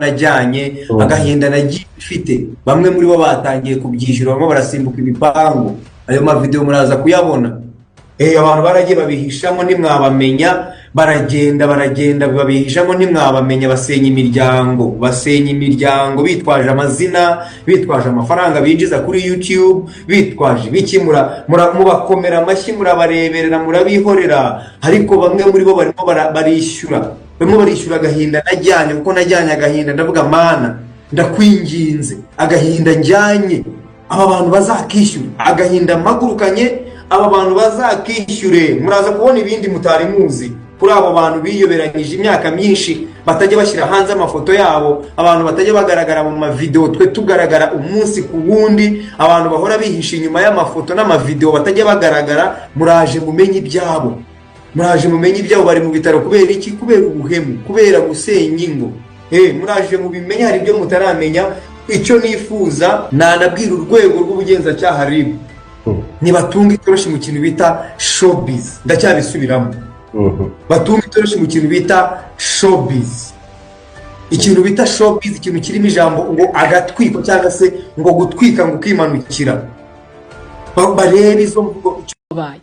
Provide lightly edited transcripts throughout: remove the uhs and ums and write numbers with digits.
najyanye agahinda nagiye mfite bamwe muri bo batangiye kubyishyura bamwe barasimbuka ibipangu ayo mavideo muraza kuyabona abantu baragiye babihishamo ntimwabamenya baragenda babihishamo ntimwabamenya basenya imiryango bitwaje amazina bitwaje amafaranga binjiza kuri YouTube bitwaje bikimura mubakomera amashyi murabareberera murabihorera ariko bamwe muri bo barimo barishyura agahinda najyanye kuko najyanye agahinda ndavuga mana ndakwinginze agahinda njyanye aba bantu bazakishyura agahinda magurukanye aba bantu bazakishyure muraza kubona ibindi mutari muzi kuri abo bantu biyoberanyije imyaka myinshi batajya bashyira hanze amafoto yabo abantu batajya bagaragara mu mavideo twe tugaragara umunsi ku wundi abantu bahora bihisha inyuma y'amafoto n'amavideo batajya bagaragara muraje mumenye ibyabo bari mu bitaro kubera iki kubera ubuhemu kubera gusenya ingo muraje mubimenye hari ibyo mutaramenya icyo nifuza nanabwira urwego rw'ubugenzacyaha RIB nibatunga itoroshi mu kintu bita showbiz ndacyabisubiramo batunga itoroshi mu kintu bita showbiz ikintu bita showbiz ikintu kirimo ijambo ngo agatwiko cyangwa se ngo gutwika ngo ukimanukira barebe izo mvugo baye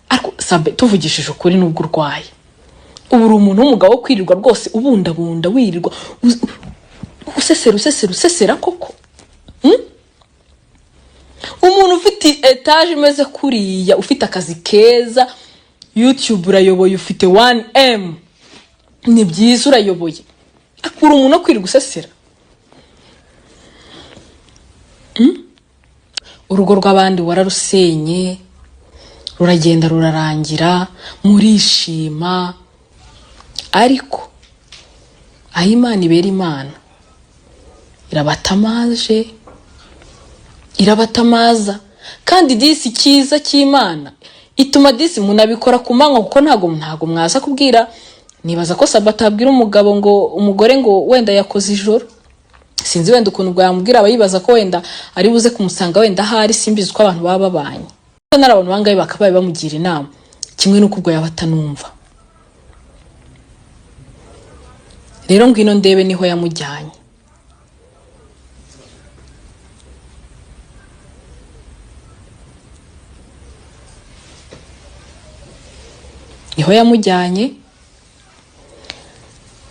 ariko sabe tuvugishije ukuri n'ubwo urwaye ubu uri umuntu w'umugabo wo kwirirwa rwose ubundabunda wirirwa usesera koko umuntu ufite etage imeze kuriya ufite akazi keza YouTube urayoboye ufite 1M ni byiza urayoboye akura umuntu kwirirwa usesera urugo rw'abandi wararusenye ruragenda rurarangira murishima ariko aho Imana ibera Imana irabatamaza kandi disi cyiza cy'Imana ituma disi munabikora kumanywa kuko ntago mwaza kubwira nibaza ko Sabata abwira umugabo ngo umugore ngo wenda yakoze ijoro sinzi wenda ukuntu bwamubwira abayibaza ko wenda ari buze kumusanga wenda hari simbizi ko abantu baba babanye n'abantu bangaye bakabaye bamugira inama kimwe nuko ubwo yabatanumva rero ngwino ndebe niho yamujyanye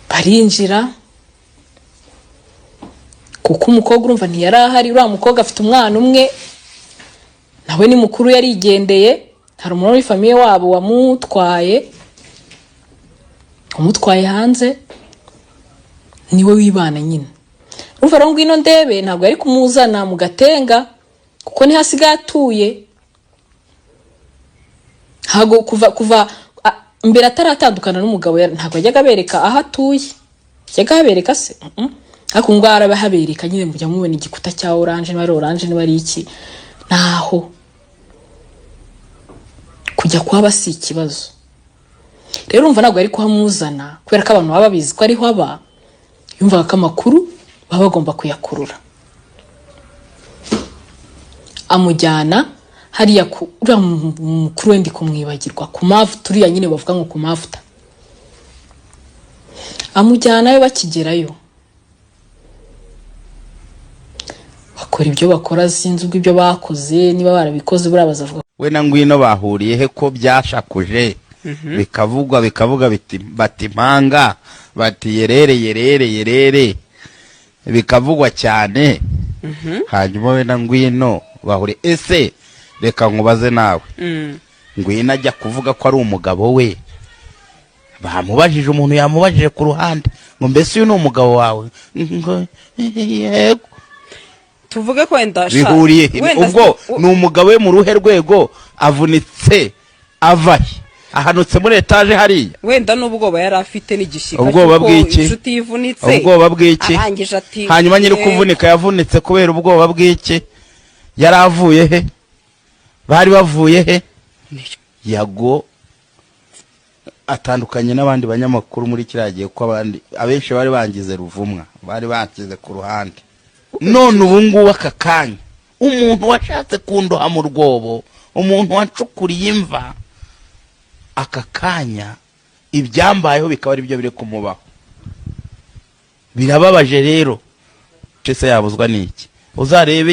barinjira kuko umukobwa urumva ntiyari ahari uriya mukobwa afite umwana umwe nawe ni mukuru yarigendeye hari umuntu w'i famille wabo wamutwaye hanze niwe wibana nyine urumva rero ngwino ndebe ntabwo ari kumuzana mu Gatenga kuko ni hasigaye atuye hago kuva mbere ataratandukana n'umugabo ntabwo yajyaga abereka aho atuye yajyaga abereka se ariko ngo arabahabereka nyine mujya mubona igikuta cya orange niba ari iki naho kujya kuhaba si ikibazo rero umva ntabwo ari kuhamuzana kubera ko abantu baba babizi ko ariho aba yumvaga ko amakuru baba bagomba kuyakurura amujyana hariya uriya mukuru wendi kumwibagirwa ku mavuta uriya nyine bavuga ngo ku mavuta amujyanayo bakigerayo bakora ibyo bakora sinzi ubwo ibyo bakoze niba barabikoze burabaza avuga we na ngwino bahuriye he ko byashakuje bikavuga bati impanga bati yerere bikavugwa cyane hanyuma we na ngwino bahuriye ese reka nkubaze nawe ngwino ajya kuvuga ko ari umugabo we bamubajije umuntu yamubajije ku ruhande ngo mbese uyu ni umugabo wawe yego tuvuge ko wenda bihuriye ubwo ni umugabo we mu ruhe rwego avunitse avahe ahanutse muri etage hariya wenda n'ubwoba yari afite n'igishyika ubwoba bw'iki inshuti yivunitse ubwoba bw'iki hanyuma nyiri kuvunika yavunitse kubera ubwoba bw'iki yari avuye he bari bavuye he yago atandukanye n'abandi banyamakuru muri kiragiye ko abandi abenshi bari bangize ruvumwa bari bakize ku ruhande none ubu ngubu aka kanya umuntu washatse kundoha mu rwobo umuntu wacukuriye imva aka kanya ibyambayeho bikaba ari byo biri kumubaho birababaje rero. Cese yabuzwa n'iki? Uzarebe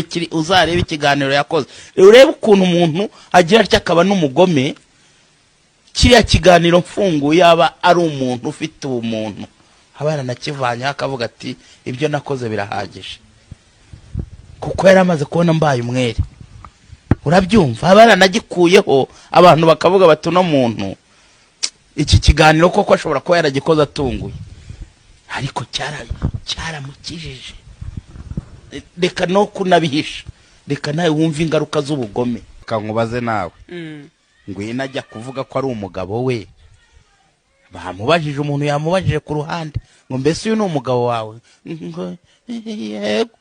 ikiganiro yakoze, urebe ukuntu umuntu agira atya akaba n'umugome. Kiriya kiganiro mfunguye yaba ari umuntu ufite ubumuntu, abana nakivanye akavuga ati ibyo nakoze birahagije, kuko yari amaze kubona mbaye umwere. Urabyumva? abana nagikuyeho, abantu bakavuga bati uno muntu iki kiganiro koko ashobora kuba yaragikoze atunguye, ariko cyaramukijije. Reka no kunabihisha, reka nawe wumva ingaruka z'ubugome. Kankubaze nawe, ngwino ajya kuvuga ko ari umugabo we, bamubajije, umuntu yamubajije ku ruhande ngo mbese uyu ni umugabo wawe, yego.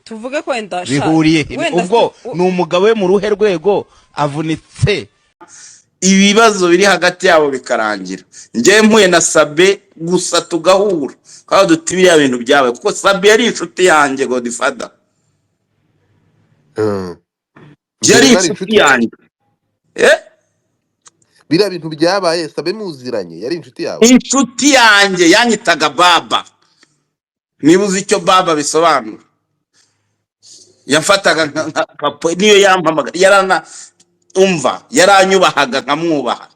tuvuge ko wenda bihuriye ubwo ni umugabo we mu ruhe rwego avunitse, ibibazo biri hagati yabo bikarangira. Njye mpuye na Sabe gusa tugahura, kandi dutibiriya bintu byawe, kuko Sabe yari inshuti yanjye Godfather. Yari inshuti yanjye. Biriya bintu byabaye Sabe muziranye yari inshuti yawe? Inshuti yanjye yanyitaga baba. Niba uzi icyo baba bisobanura. Yamfataga nka papa, niyo yampamaga, yaranyubahaga nkamwubaha.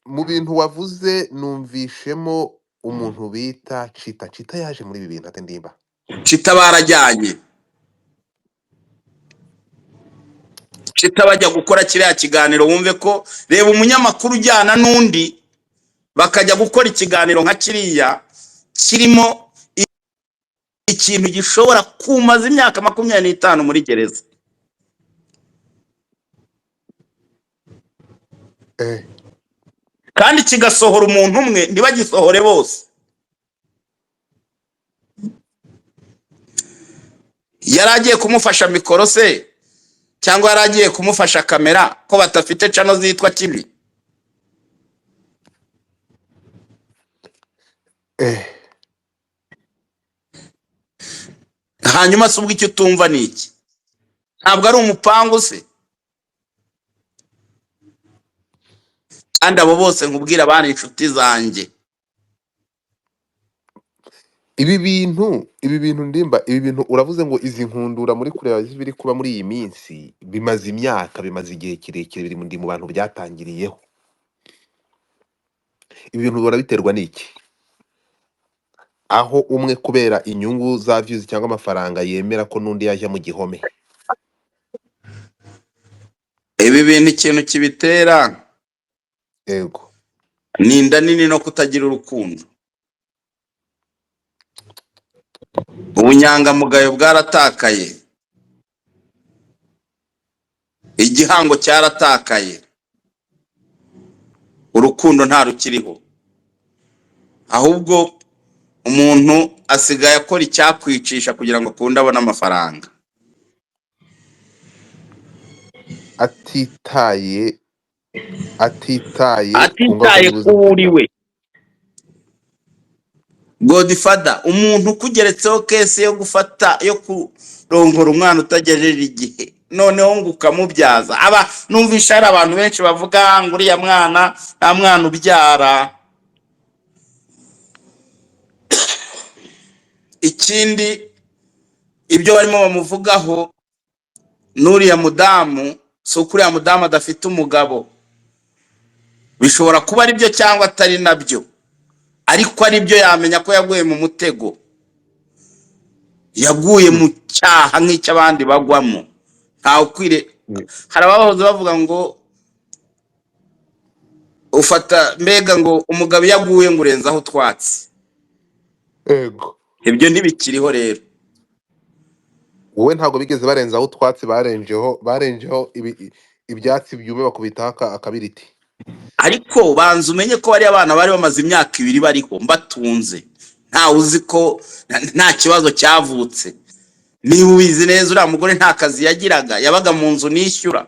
Mu bintu wavuze numvishemo umuntu bita Chita. Chita yaje muri ibi bintu ate ndimba? Chita barajyanye. Chita bajya gukora kiriya kiganiro, wumve ko reba umunyamakuru ujyana n'undi bakajya gukora ikiganiro nka kiriya kirimo ikintu gishobora kumaza imyaka 25 muri gereza. Kandi kigasohora umuntu umwe, ntibagisohore bose. Yaragiye kumufasha mikoro se, cyangwa yaragiye kumufasha kamera, ko batafite channel zitwa kibi. Hanyuma subwo icyo tumva niki? Ntabwo ari umupango se? Kandi abo bose nkubwira abana inshuti zanjye. Ibi bintu ndimba, ibi bintu uravuze ngo izi nkundura muri kureba zibiri kuba muri iyi minsi bimaze imyaka, bimaze igihe kirekire, biri mu bantu byatangiriyeho. Ibi bintu barabiterwa n'iki? Aho umwe kubera inyungu za views cyangwa amafaranga yemera ko nundi yajya mu gihome. Ibi bintu ikintu kibitera, Yego, ni inda nini no kutagira urukundo. Ubunyangamugayo bwaratakaye, igihango cyaratakaye, urukundo nta rukiriho. Ahubwo umuntu asigaye akora icyakwicisha kugira ngo akunde abone amafaranga, atitaye kuburiwe. Godfather, umuntu kugeretseho kese yo gufata yo kurongora umwana utagejeje igihe, noneho ngo ukamubyaza. Numvisha ari abantu benshi bavuga ngo uriya mwana nta mwana ubyara. Ikindi ibyo barimo bamuvugaho, nuriya mudamu, so kuriya mudamu adafite umugabo, bishobora kuba ari byo cyangwa atari nabyo, ariko ari byo yamenya ko yaguye mu mutego, yaguye mu cyaha nk'icy'abandi bagwamo. Ntawe ukwire. Hari abahoze bavuga ngo ufata mbega ngo umugabo yaguye ngo urenzaho utwatsi. Yego, ibyo ntibikiriho rero. wowe ntago bigeze barenzaho utwatsi, barenjeho ibyatsi byume bakubita akabiriti. Ariko banza umenye ko bari abana bari bamaze imyaka 2 bariho mbatunze, nta uzi ko nta kibazo cyavutse. Niba ubizi neza uriya mugore nta kazi yagiraga, yabaga mu nzu nishyura.